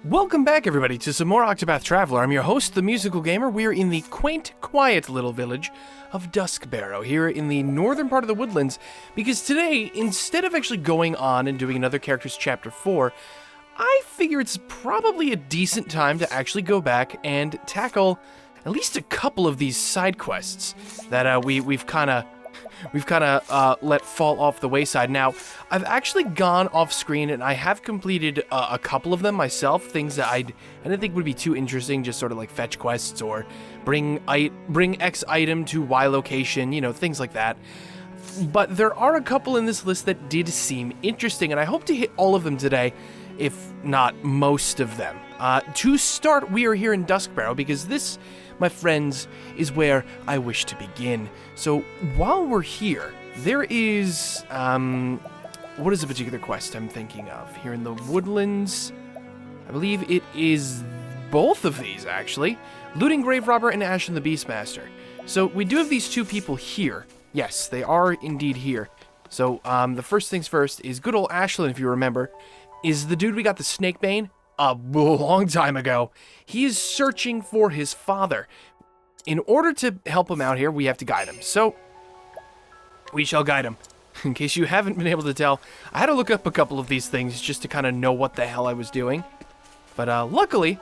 Welcome back, everybody, to some more Octopath Traveler. I'm your host, the Musical Gamer. We're in the quaint, quiet little village of Duskbarrow, here in the northern part of the woodlands, because today, instead of actually going on and doing another character's Chapter 4, I figure it's probably a decent time to actually go back and tackle at least a couple of these side quests that we've kind of let fall off the wayside. Now, I've actually gone off screen and I have completed a couple of them myself, things that I didn't think would be too interesting, just sort of like fetch quests or bring X item to Y location, you know, things like that. But there are a couple in this list that did seem interesting, and I hope to hit all of them today, if not most of them. To start, we are here in Duskbarrow because this, my friends, is where I wish to begin. So while we're here, there is, what is the particular quest I'm thinking of? Here in the woodlands, I believe it is both of these, actually. Looting Grave Robber and Ashlan the Beastmaster. So we do have these two people here. Yes, they are indeed here. So the first things first is good old Ashlan, if you remember, is the dude we got the Snakebane a long time ago. He is searching for his father. In order to help him out here, we have to guide him. So, we shall guide him. In case you haven't been able to tell, I had to look up a couple of these things just to kind of know what the hell I was doing. But luckily,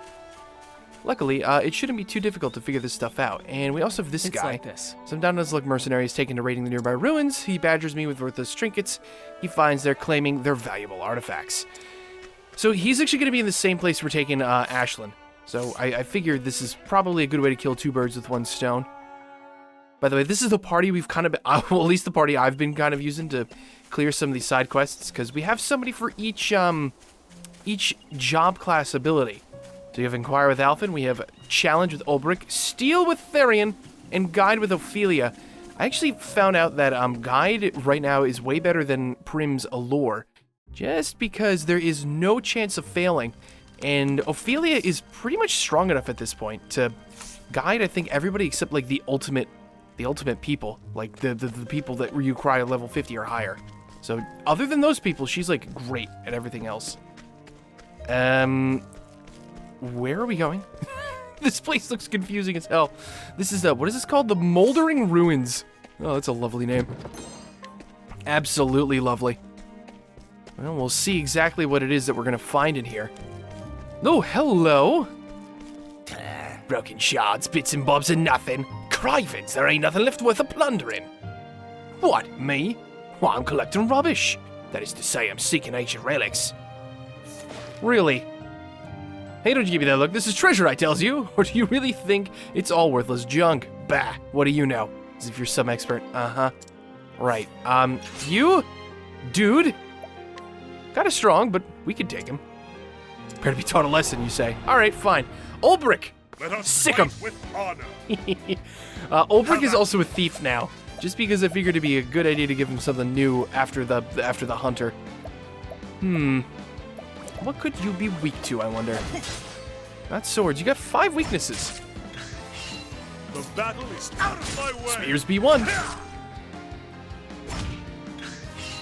it shouldn't be too difficult to figure this stuff out. And we also have this guy. Like this. Some down-to-his-luck mercenaries taken to raiding the nearby ruins. He badgers me with worthless trinkets he finds there, claiming they're valuable artifacts. So he's actually going to be in the same place we're taking Ashlan. So I figured this is probably a good way to kill two birds with one stone. By the way, this is the party we've kind of been, well, at least the party I've been kind of using to clear some of these side quests, because we have somebody for each job class ability. So you have Inquire with Alphen, we have Challenge with Ulbrich, Steal with Therian, and Guide with Ophelia. I actually found out that Guide right now is way better than Prim's Allure, just because there is no chance of failing. And Ophelia is pretty much strong enough at this point to guide, I think, everybody except, like, the ultimate people. Like, the people that you cry at level 50 or higher. So, other than those people, she's, like, great at everything else. Where are we going? This place looks confusing as hell. This is, what is this called? The Moldering Ruins. Oh, that's a lovely name. Absolutely lovely. Well, we'll see exactly what it is that we're gonna find in here. Oh, hello! Broken shards, bits and bobs and nothing. Crivens, there ain't nothing left worth a plundering. What, me? Why, I'm collecting rubbish. That is to say, I'm seeking ancient relics. Really? Hey, don't you give me that look. This is treasure, I tells you. Or do you really think it's all worthless junk? Bah, what do you know? As if you're some expert. Uh-huh. Right, you? Dude? Kinda strong, but we could take him. Prepare to be taught a lesson, you say. Alright, fine. Ulbrich! Sick him! Ulbrich is also a thief now, just because I figured it'd be a good idea to give him something new after the hunter. What could you be weak to, I wonder? Not swords. You got 5 weaknesses. The battle is out of my way. Spears B1.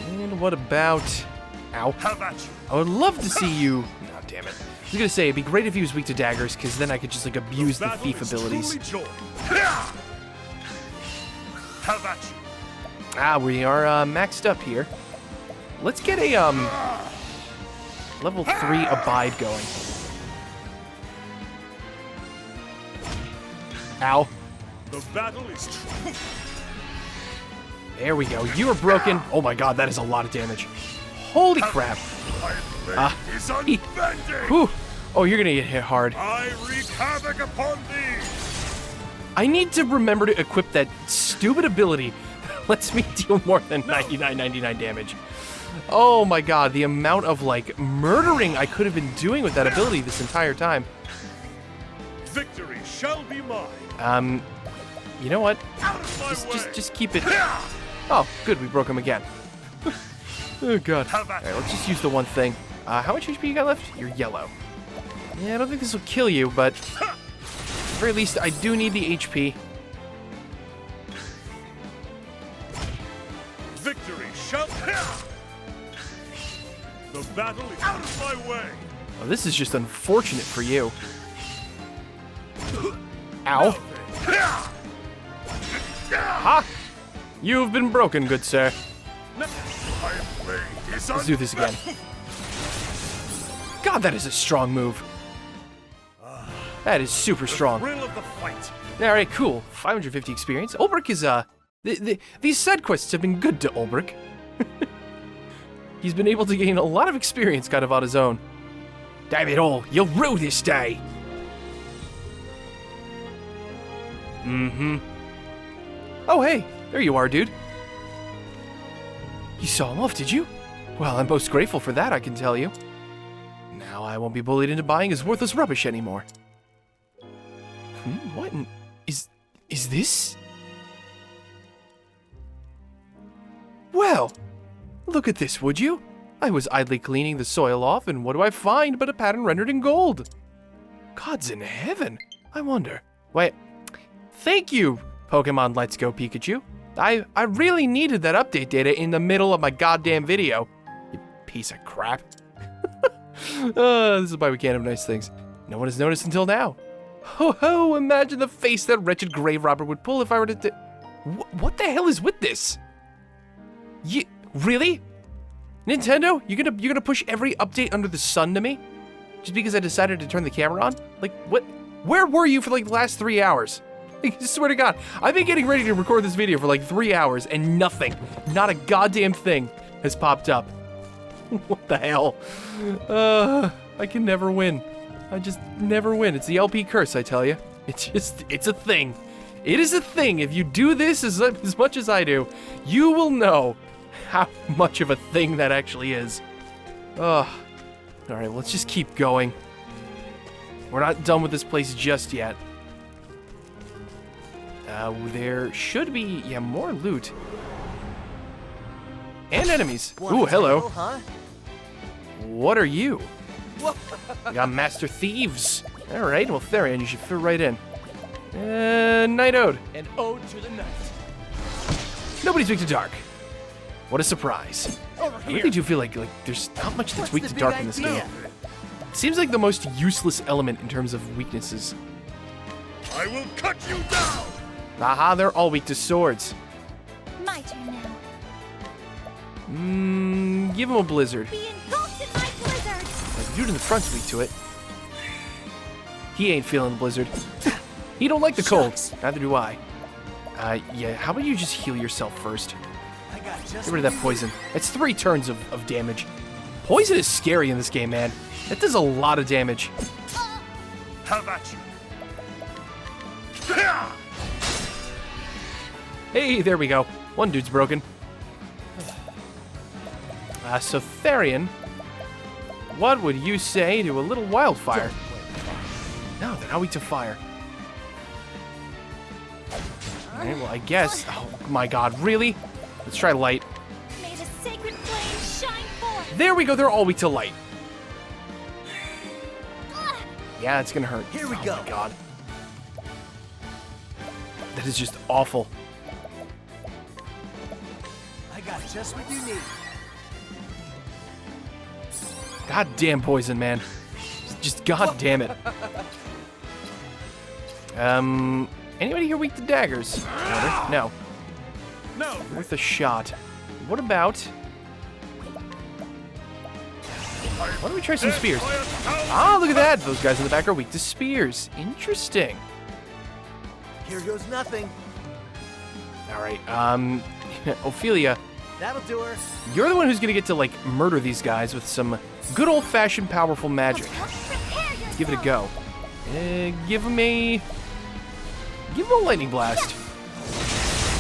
And what about... Ow. How about you? I would love to see you... Oh, damn it. I was gonna say, it'd be great if he was weak to daggers, because then I could just, like, abuse the thief abilities. How about you? Ah, we are, maxed up here. Let's get a, level 3 Abide going. Ow. The battle is true. There we go. You are broken. Oh my god, that is a lot of damage. Holy crap. My blade is unbending. Whew. Oh, you're gonna get hit hard. I wreak havoc upon thee. I need to remember to equip that stupid ability that lets me deal more than 99.99 damage. Oh my god, the amount of, like, murdering I could have been doing with that ability this entire time. Victory shall be mine. You know what? Out of my way. Just keep it. Oh, good, we broke him again. Oh god. Alright, let's just use the one thing. How much HP you got left? You're yellow. Yeah, I don't think this will kill you, but at the very least, I do need the HP. Victory shall... The battle is out of my way. Oh, this is just unfortunate for you. Ow. Ha! You've been broken, good sir. Let's do this again. God, that is a strong move. That is super strong. Thrill of the fight. Alright, cool. 550 experience. Ulbrich is, these side quests have been good to Ulbrich. He's been able to gain a lot of experience kind of on his own. Damn it all, you'll rue this day! Mm-hmm. Oh, hey, there you are, dude. You saw him off, did you? Well, I'm most grateful for that, I can tell you. Now I won't be bullied into buying his worthless rubbish anymore. What in... Is this? Well, look at this, would you? I was idly cleaning the soil off, and what do I find but a pattern rendered in gold? Gods in heaven, I wonder. Wait, thank you, Pokemon Let's Go Pikachu. I really needed that update data in the middle of my goddamn video. You piece of crap. This is why we can't have nice things. No one has noticed until now. Ho ho, imagine the face that wretched grave robber would pull if I were to what the hell is with this? Really? Nintendo, you're gonna push every update under the sun to me? Just because I decided to turn the camera on? Like, what? Where were you for like the last 3 hours? Like, I swear to God, I've been getting ready to record this video for like 3 hours and nothing, not a goddamn thing has popped up. What the hell? I can never win. I just never win. It's the LP curse, I tell you. It's a thing. It is a thing. If you do this as much as I do, you will know how much of a thing that actually is. Ugh. All right, let's just keep going. We're not done with this place just yet. There should be, yeah, more loot. And enemies. Ooh, hello. Huh? What are you? We got Master Thieves. All right, well, Therian, you should fit right in. Night Ode. An ode to the night. Nobody's weak to dark. What a surprise. Over I really do feel like there's not much that's What's weak the to big dark in this idea? game. It seems like the most useless element in terms of weaknesses. I will cut you down. Aha, they're all weak to swords. My turn now. Give him a blizzard. Be engulfed in my blizzard. The dude in the front's weak to it. He ain't feeling the blizzard. He don't like the cold. Shucks. Neither do I. Yeah, how about you just heal yourself first? I got just Get rid of that poison. That's 3 turns of damage. Poison is scary in this game, man. That does a lot of damage. How about you? Hey, there we go. One dude's broken. So Therian, what would you say to a little wildfire? No, they're not weak to fire. Alright, well, I guess. Oh my god, really? Let's try light. May the sacred flame shine forth. There we go, they're all weak to light. Yeah, it's gonna hurt. Here we Oh go. my god. That is just awful. I got just what you need. Goddamn poison, man. Just goddamn it. Anybody here weak to daggers? No. No. Worth a shot. What about... Why don't we try some spears? Ah, look at that! Those guys in the back are weak to spears. Interesting. Here goes nothing. Alright, Ophelia, That'll do her. you're the one who's gonna get to, like, murder these guys with some good old-fashioned powerful magic. Prepare yourself. Give it a go. Give him a lightning blast.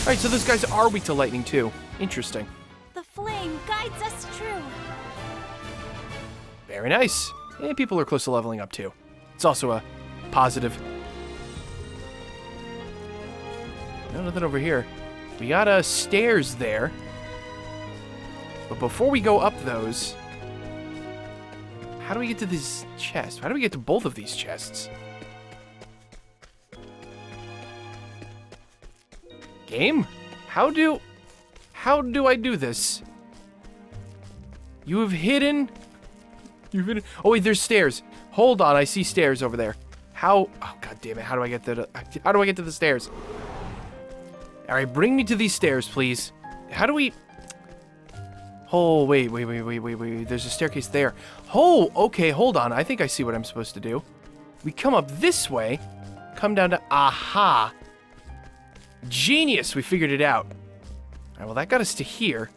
Alright, so those guys are weak to lightning, too. Interesting. The flame guides us true. Very nice. And people are close to leveling up, too. It's also a positive. No, nothing over here. We got stairs there. But before we go up those, how do we get to this chest? How do we get to both of these chests? Game? How do I do this? You have hidden Oh, wait, there's stairs. Hold on, I see stairs over there. How? Oh, god damn it. How do I get to the stairs? All right, bring me to these stairs, please. How do we... Oh, wait. There's a staircase there. Oh, okay, hold on. I think I see what I'm supposed to do. We come up this way, come down to... Aha! Genius! We figured it out. All right, well, that got us to here.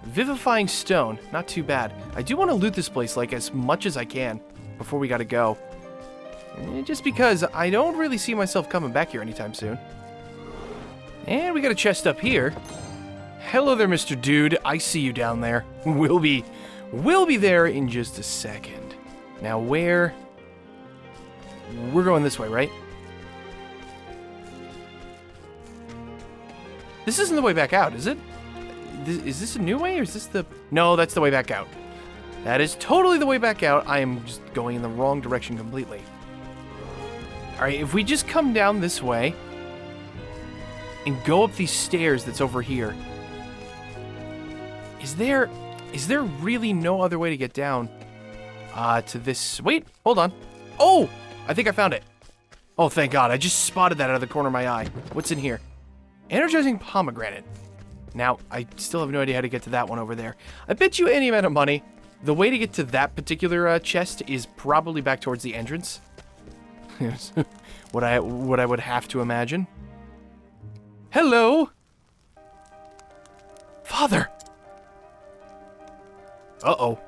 Vivifying stone. Not too bad. I do want to loot this place, like, as much as I can before we gotta go. Just because I don't really see myself coming back here anytime soon. And we got a chest up here. Hello there, Mr. Dude. I see you down there. We'll be there in just a second. Now, where... We're going this way, right? This isn't the way back out, is it? Is this a new way, or is this the... No, that's the way back out. That is totally the way back out. I am just going in the wrong direction completely. Alright, if we just come down this way and go up these stairs that's over here. Is there really no other way to get down to this... Wait, hold on. Oh! I think I found it. Oh, thank God. I just spotted that out of the corner of my eye. What's in here? Energizing pomegranate. Now, I still have no idea how to get to that one over there. I bet you any amount of money, the way to get to that particular chest is probably back towards the entrance. what I would have to imagine. Hello? Father! Uh-oh.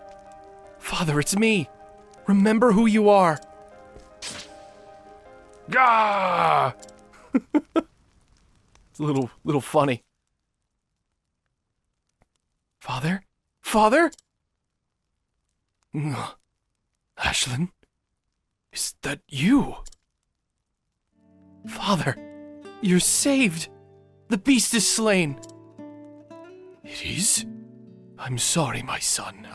Father, it's me. Remember who you are. Gah! It's a little funny. Father? Father? Ashlan? Is that you? Father, you're saved. The beast is slain. It is? I'm sorry, my son.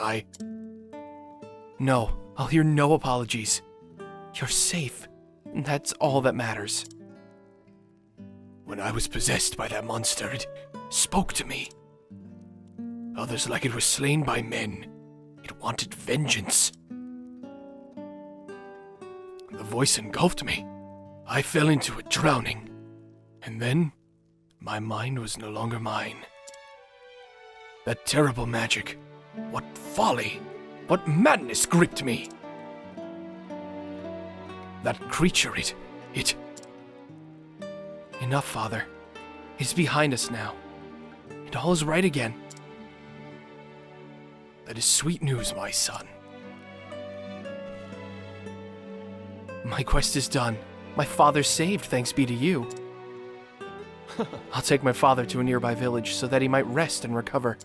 No, I'll hear no apologies. You're safe, and that's all that matters. When I was possessed by that monster, it spoke to me. Others like it was slain by men. It wanted vengeance. The voice engulfed me. I fell into it, drowning. And then, my mind was no longer mine. That terrible magic, what folly, what madness gripped me. That creature, it... Enough, Father. It's behind us now. And all is right again. That is sweet news, my son. My quest is done. My father's saved, thanks be to you. I'll take my father to a nearby village so that he might rest and recover.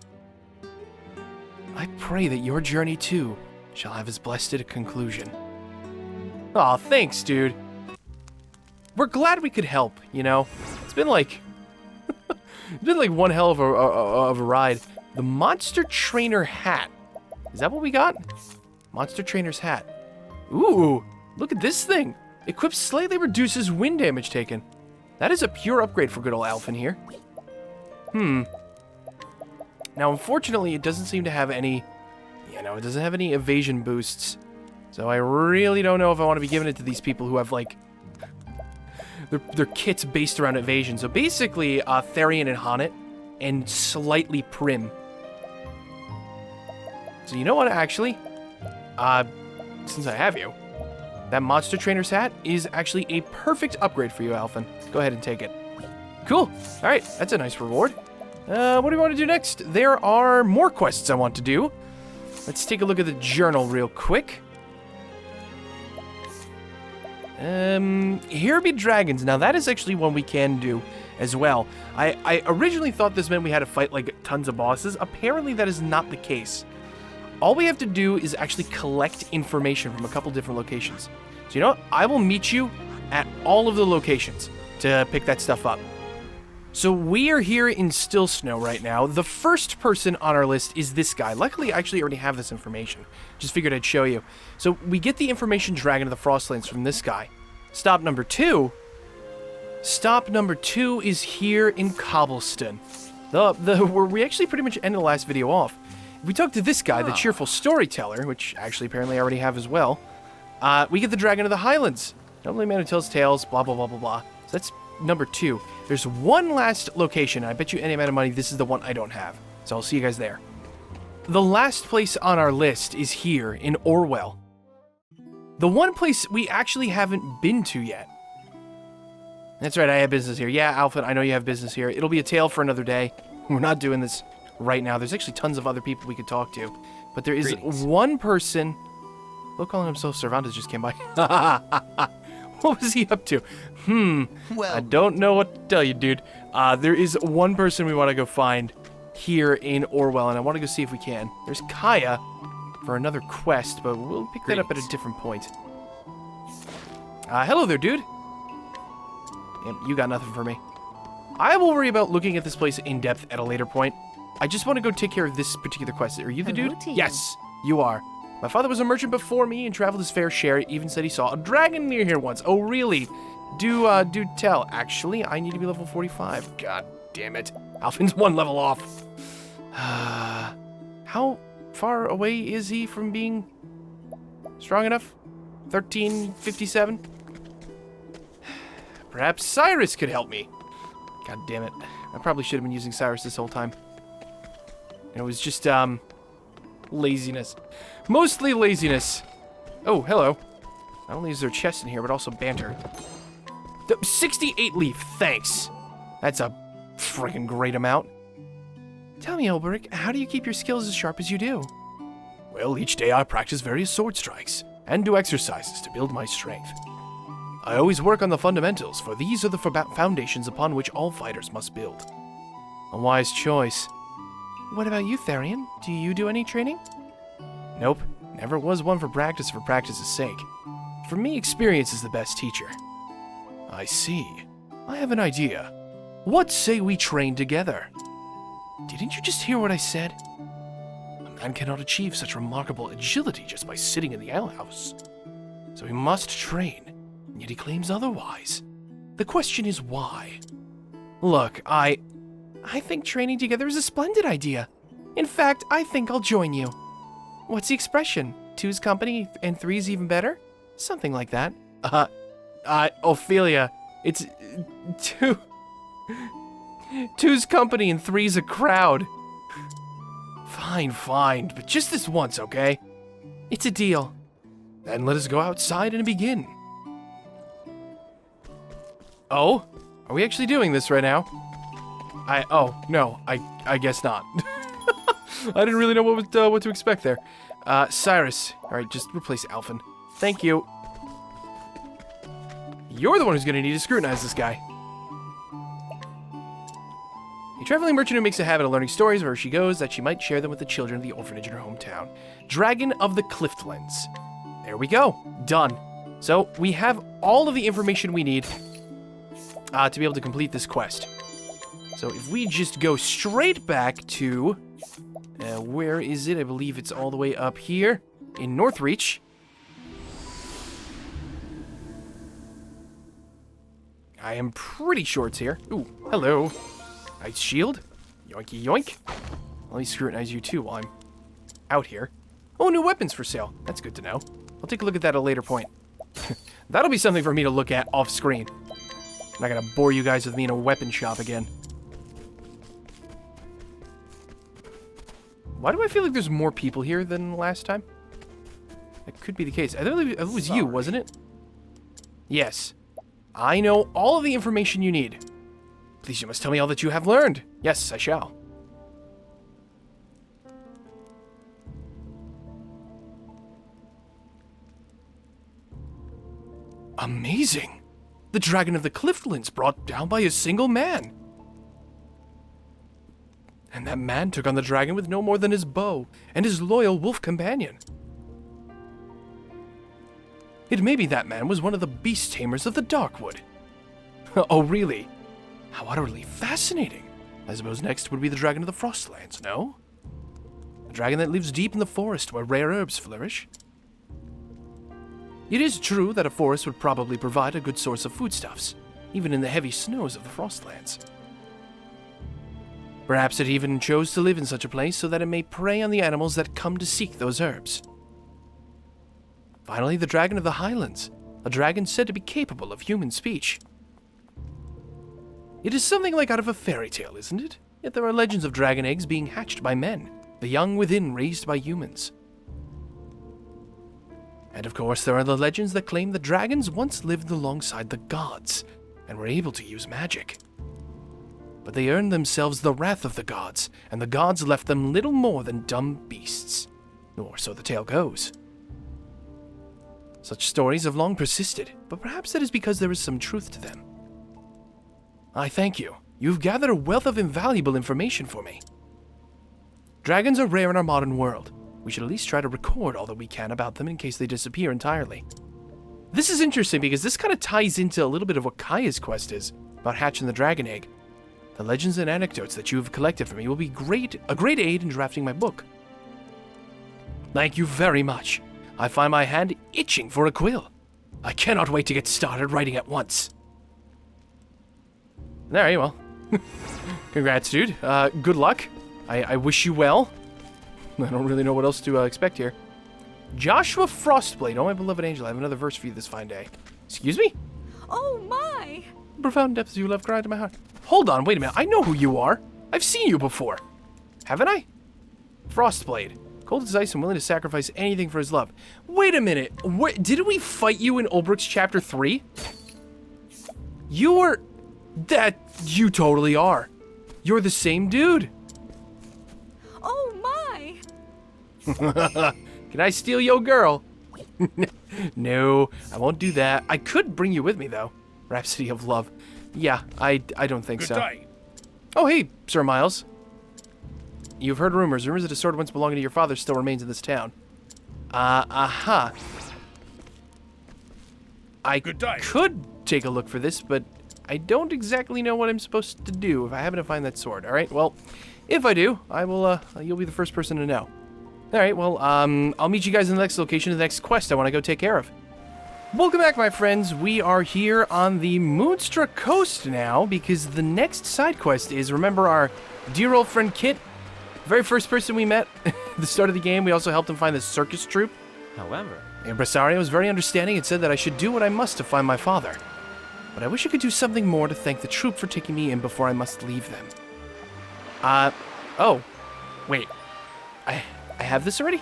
I pray that your journey, too, shall have as blessed a conclusion. Aw, thanks, dude. We're glad we could help, you know? It's been like... it's been like one hell of a ride. The Monster Trainer hat. Is that what we got? Monster Trainer's hat. Ooh, look at this thing. Equips slightly reduces wind damage taken. That is a pure upgrade for good old Alphen here. Now, unfortunately, it doesn't seem to have any... it doesn't have any evasion boosts. So I really don't know if I want to be giving it to these people who have, like... Their kit's based around evasion. So basically, Therian and Honnet, and slightly Prim. So you know what, actually? Since I have you, that Monster Trainer's hat is actually a perfect upgrade for you, Alphen. Go ahead and take it. Cool. Alright, that's a nice reward. What do we want to do next? There are more quests I want to do. Let's take a look at the journal real quick. Here be dragons. Now that is actually one we can do as well. I originally thought this meant we had to fight like tons of bosses. Apparently that is not the case. All we have to do is actually collect information from a couple different locations. So you know what? I will meet you at all of the locations to pick that stuff up. So we are here in Still Snow right now. The first person on our list is this guy. Luckily, I actually already have this information. Just figured I'd show you. So we get the information Dragon of the Frostlands from this guy. Stop number 2. Stop number 2 is here in Cobblestone. Where we actually pretty much ended the last video off. If we talk to this guy, the cheerful storyteller, which actually apparently I already have as well, we get the Dragon of the Highlands. Normally a man who tells tales, blah, blah, blah, blah, blah. So that's number 2. There's one last location, and I bet you any amount of money this is the one I don't have. So I'll see you guys there. The last place on our list is here in Orwell. The one place we actually haven't been to yet. That's right, I have business here. Yeah, Alfred, I know you have business here. It'll be a tale for another day. We're not doing this right now. There's actually tons of other people we could talk to. But there is one person... Look, calling himself Cervantes just came by. What was he up to? Well, I don't know what to tell you, dude. There is one person we want to go find here in Orwell, and I want to go see if we can. There's Kaya for another quest, but we'll pick that up at a different point. Hello there, dude. Yep, you got nothing for me. I will worry about looking at this place in depth at a later point. I just want to go take care of this particular quest. Are you the Hello dude? to you. Yes, you are. My father was a merchant before me and traveled his fair share. He even said he saw a dragon near here once. Oh, really? Do tell. Actually, I need to be level 45. God damn it. Alfin's one level off. How far away is he from being strong enough? 1357? Perhaps Cyrus could help me. God damn it. I probably should have been using Cyrus this whole time. And it was just, laziness. Mostly laziness. Oh, hello. Not only is there a chest in here, but also banter. 68 leaf, thanks. That's a freaking great amount. Tell me, Elberic, how do you keep your skills as sharp as you do? Well, each day I practice various sword strikes and do exercises to build my strength. I always work on the fundamentals, for these are the foundations upon which all fighters must build. A wise choice. What about you, Therian? Do you do any training? Nope, never was one for practice's sake. For me, experience is the best teacher. I see. I have an idea. What say we train together? Didn't you just hear what I said? A man cannot achieve such remarkable agility just by sitting in the alehouse. So he must train, and yet he claims otherwise. The question is why? Look, I think training together is a splendid idea. In fact, I think I'll join you. What's the expression? Two's company and three's even better? Something like that. Ophelia, it's two's company and three's a crowd. Fine, but just this once, okay? It's a deal. Then let us go outside and begin. Oh? Are we actually doing this right now? No, I guess not. I didn't really know what to expect there. Cyrus. Alright, just replace Alphen. Thank you. You're the one who's gonna need to scrutinize this guy. A traveling merchant who makes a habit of learning stories wherever she goes that she might share them with the children of the orphanage in her hometown. Dragon of the Cliftlands. There we go. Done. So, we have all of the information we need to be able to complete this quest. So if we just go straight back to... where is it? I believe it's all the way up here in Northreach. I am pretty sure it's here. Ooh, hello. Nice shield. Yoinky yoink. Let me scrutinize you too while I'm out here. Oh, new weapons for sale. That's good to know. I'll take a look at that at a later point. That'll be something for me to look at off screen. I'm not gonna bore you guys with me in a weapon shop again. Why do I feel like there's more people here than last time? That could be the case. I think it was you, wasn't it? Yes. I know all of the information you need. Please, you must tell me all that you have learned. Yes, I shall. Amazing! The Dragon of the Cliftlands brought down by a single man. And that man took on the dragon with no more than his bow and his loyal wolf companion. It may be that man was one of the beast tamers of the Darkwood. Oh, really? How utterly fascinating. I suppose next would be the Dragon of the Frostlands, no? A dragon that lives deep in the forest where rare herbs flourish. It is true that a forest would probably provide a good source of foodstuffs, even in the heavy snows of the Frostlands. Perhaps it even chose to live in such a place so that it may prey on the animals that come to seek those herbs. Finally, the dragon of the highlands, a dragon said to be capable of human speech. It is something like out of a fairy tale, isn't it? Yet there are legends of dragon eggs being hatched by men, the young within raised by humans. And of course, there are the legends that claim the dragons once lived alongside the gods and were able to use magic. But they earned themselves the wrath of the gods, and the gods left them little more than dumb beasts. Or so the tale goes. Such stories have long persisted, but perhaps that is because there is some truth to them. I thank you. You've gathered a wealth of invaluable information for me. Dragons are rare in our modern world. We should at least try to record all that we can about them in case they disappear entirely. This is interesting because this kind of ties into a little bit of what Kaya's quest is, about hatching the dragon egg. The legends and anecdotes that you have collected for me will be a great aid in drafting my book. Thank you very much. I find my hand itching for a quill. I cannot wait to get started writing at once. Alright, well. Congrats, dude. Good luck. I wish you well. I don't really know what else to expect here. Joshua Frostblade. Oh, my beloved angel, I have another verse for you this fine day. Excuse me? Oh my! Profound depths you love cried to my heart. Hold on, wait a minute. I know who you are. I've seen you before. Haven't I? Frostblade. Cold as ice and willing to sacrifice anything for his love. Wait a minute. Didn't we fight you in Olbric's Chapter 3? You totally are. You're the same dude. Oh my! Can I steal your girl? No, I won't do that. I could bring you with me, though. Rhapsody of Love. Yeah, I don't think so. Day. Oh, hey, Sir Miles. You've heard rumors. Rumors that a sword once belonging to your father still remains in this town. I Good day. could take a look for this, but I don't exactly know what I'm supposed to do if I happen to find that sword. All right, well, if I do, I will, you'll be the first person to know. All right, well, I'll meet you guys in the next location, the next quest I want to go take care of. Welcome back, my friends. We are here on the Moonstruck Coast now because the next side quest is, remember our dear old friend Kit? Very first person we met at the start of the game. We also helped him find the circus troupe. However, The impresario was very understanding and said that I should do what I must to find my father. But I wish I could do something more to thank the troupe for taking me in before I must leave them. Oh. Wait. I have this already?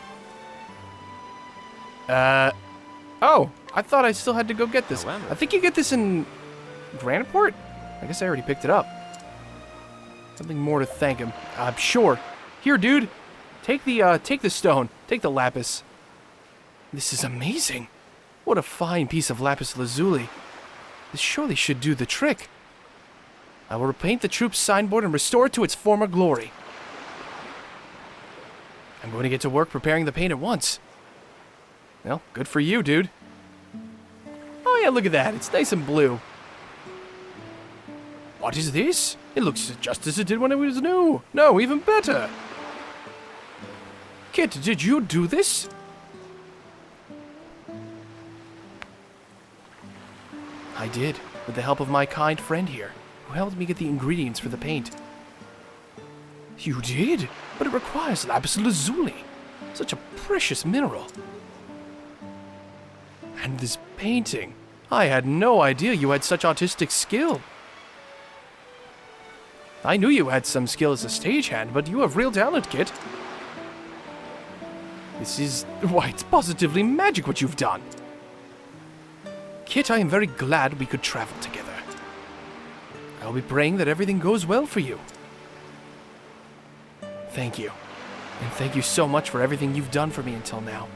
Oh. I thought I still had to go get this. However. I think you get this in Graniteport? I guess I already picked it up. Something more to thank him. Sure. Here, dude. Take the stone. Take the lapis. This is amazing. What a fine piece of lapis lazuli. This surely should do the trick. I will repaint the troupe's signboard and restore it to its former glory. I'm going to get to work preparing the paint at once. Well, good for you, dude. Oh yeah, look at that. It's nice and blue. What is this? It looks just as it did when it was new. No, even better. Kit, did you do this? I did, with the help of my kind friend here, who helped me get the ingredients for the paint. You did? But it requires lapis lazuli, such a precious mineral. And this painting, I had no idea you had such artistic skill. I knew you had some skill as a stagehand, but you have real talent, Kit. Why, it's positively magic what you've done. Kit, I am very glad we could travel together. I'll be praying that everything goes well for you. Thank you. And thank you so much for everything you've done for me until now.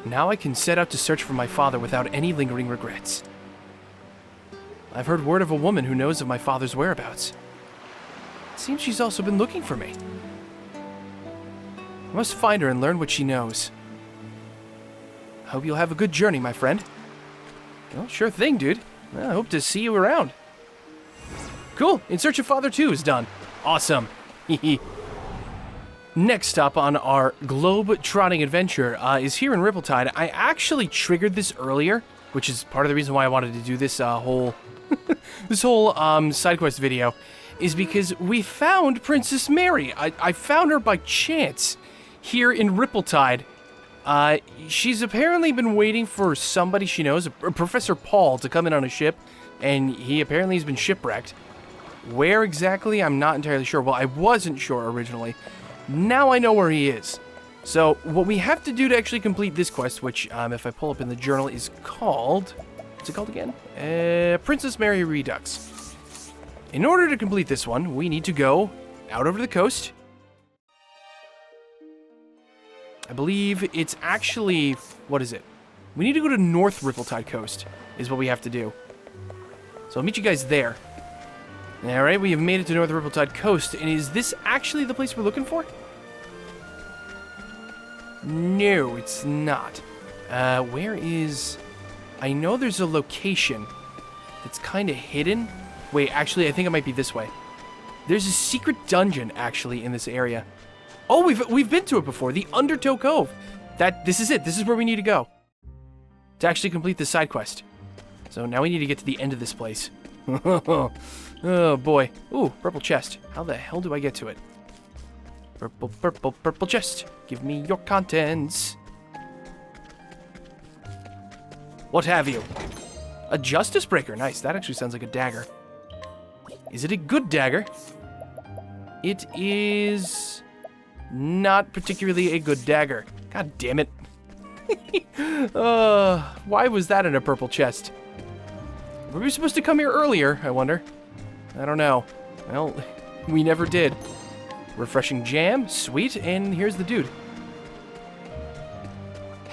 Now I can set out to search for my father without any lingering regrets. I've heard word of a woman who knows of my father's whereabouts. It seems she's also been looking for me. I must find her and learn what she knows. I hope you'll have a good journey, my friend. Well, sure thing, dude. I hope to see you around. Cool. In Search of Father 2 is done. Awesome. Next stop on our globe-trotting adventure is here in Rippletide. I actually triggered this earlier, which is part of the reason why I wanted to do this whole this whole side quest video is because we found Princess Mary. I found her by chance here in Rippletide. She's apparently been waiting for somebody she knows, Professor Paul, to come in on a ship, and he apparently has been shipwrecked. Where exactly, I'm not entirely sure. Well, I wasn't sure originally. Now I know where he is. So, what we have to do to actually complete this quest, which, if I pull up in the journal, is called... What's it called again? Princess Mary Redux. In order to complete this one, we need to go out over the coast. I believe it's actually... What is it? We need to go to North Rippletide Coast, is what we have to do. So I'll meet you guys there. Alright, we have made it to North Rippletide Coast, and is this actually the place we're looking for? No, it's not. Where is... I know there's a location that's kind of hidden. Wait, actually, I think it might be this way. There's a secret dungeon, actually, in this area. Oh, we've been to it before. The Undertow Cove. This is it. This is where we need to go to actually complete the side quest. So now we need to get to the end of this place. Oh, boy. Ooh, purple chest. How the hell do I get to it? Purple, purple, purple chest. Give me your contents. What have you? A Justice Breaker. Nice. That actually sounds like a dagger. Is it a good dagger? It is not particularly a good dagger. God damn it. Why was that in a purple chest? Were we supposed to come here earlier, I wonder? I don't know. Well, we never did. Refreshing jam, sweet, and here's the dude.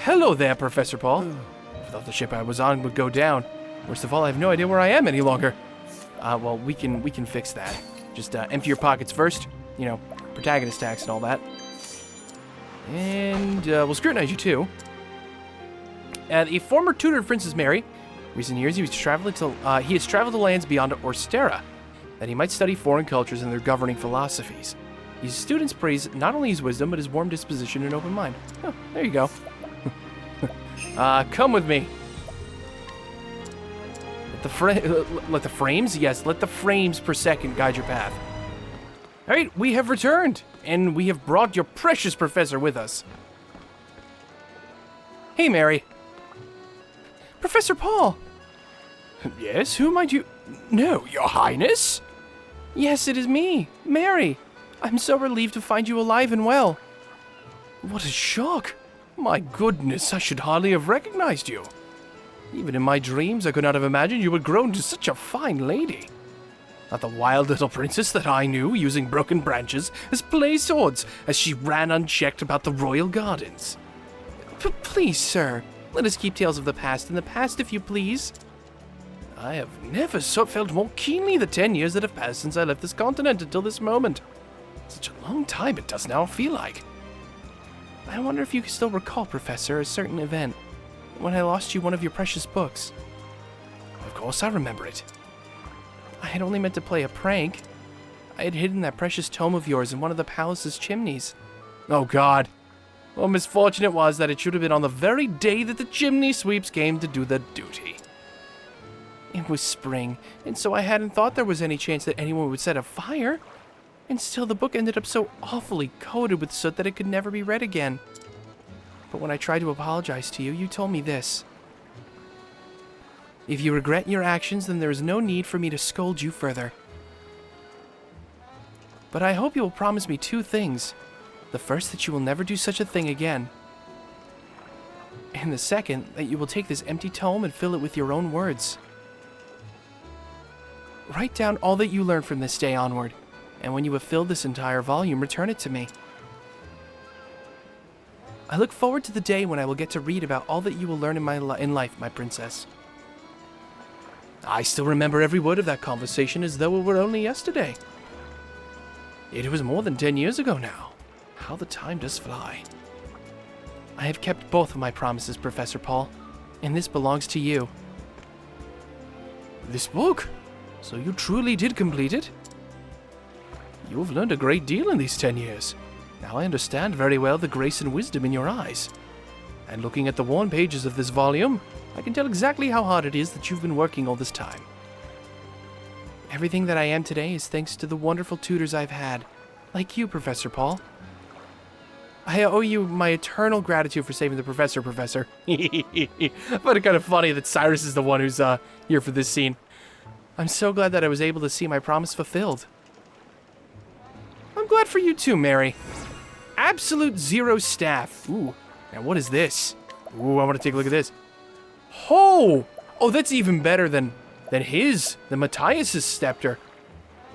Hello there, Professor Paul. I thought the ship I was on would go down. Worst of all, I have no idea where I am any longer. Well, we can fix that. Just empty your pockets first. You know, protagonist tax and all that. And we'll scrutinize you too. A former tutor of Princess Mary. Recent years, he has traveled to lands beyond Orstera, that he might study foreign cultures and their governing philosophies. His students praise not only his wisdom, but his warm disposition and open mind. Oh, there you go. Come with me. Let the frames? Yes, let the frames per second guide your path. All right, we have returned, and we have brought your precious professor with us. Hey, Mary. Professor Paul. Yes, who might you... No, your highness? Yes, it is me, Mary. I'm so relieved to find you alive and well. What a shock. My goodness, I should hardly have recognized you. Even in my dreams, I could not have imagined you had grown to such a fine lady. Not the wild little princess that I knew, using broken branches as play swords as she ran unchecked about the royal gardens. Please, sir, let us keep tales of the past in the past, if you please. I have never felt more keenly the 10 years that have passed since I left this continent until this moment. Such a long time it does now feel like. I wonder if you can still recall, Professor, a certain event, when I lost you one of your precious books. Of course I remember it. I had only meant to play a prank. I had hidden that precious tome of yours in one of the palace's chimneys. Oh, God. Well, misfortune it was that it should have been on the very day that the chimney sweeps came to do their duty. It was spring, and so I hadn't thought there was any chance that anyone would set a fire. And still the book ended up so awfully coated with soot that it could never be read again. But when I tried to apologize to you, you told me this. If you regret your actions, then there is no need for me to scold you further. But I hope you will promise me 2 things. The first, that you will never do such a thing again. And the second, that you will take this empty tome and fill it with your own words. Write down all that you learned from this day onward, and when you have filled this entire volume, return it to me. I look forward to the day when I will get to read about all that you will learn in life, my princess. I still remember every word of that conversation as though it were only yesterday. It was more than 10 years ago now. How the time does fly. I have kept both of my promises, Professor Paul, and this belongs to you. This book? So you truly did complete it? You have learned a great deal in these 10 years. Now I understand very well the grace and wisdom in your eyes. And looking at the worn pages of this volume, I can tell exactly how hard it is that you've been working all this time. Everything that I am today is thanks to the wonderful tutors I've had, like you, Professor Paul. I owe you my eternal gratitude for saving the Professor. I find it kind of funny that Cyrus is the one who's here for this scene. I'm so glad that I was able to see my promise fulfilled. I'm glad for you too, Mary. Absolute Zero staff. Ooh, now what is this? Ooh, I want to take a look at this. Oh, that's even better than Matthias's scepter.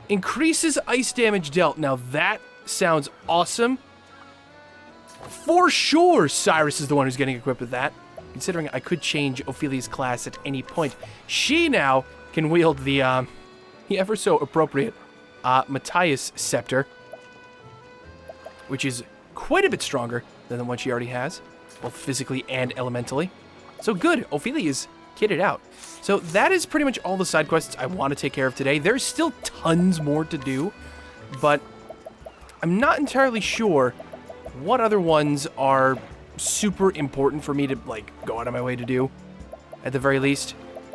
Increases ice damage dealt. Now that sounds awesome. For sure, Cyrus is the one who's getting equipped with that. Considering I could change Ophelia's class at any point. She now can wield the ever so appropriate Matthias scepter, which is quite a bit stronger than the one she already has, both physically and elementally. So good, Ophelia's kitted out. So that is pretty much all the side quests I want to take care of today. There's still tons more to do, but I'm not entirely sure what other ones are super important for me to go out of my way to do, at the very least.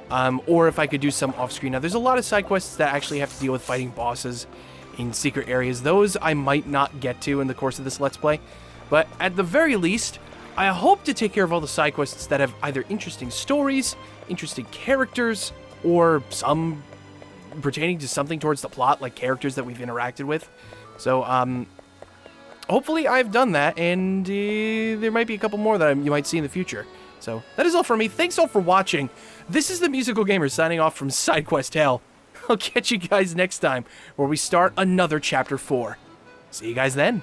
Or if I could do some off-screen. Now, there's a lot of side quests that actually have to deal with fighting bosses in secret areas. Those I might not get to in the course of this Let's Play. But at the very least, I hope to take care of all the side quests that have either interesting stories, interesting characters, or some pertaining to something towards the plot, like characters that we've interacted with. So, hopefully I've done that, and there might be a couple more that you might see in the future. So, that is all for me. Thanks all for watching. This is the Musical Gamer signing off from SideQuest Hell. I'll catch you guys next time, where we start another Chapter 4. See you guys then.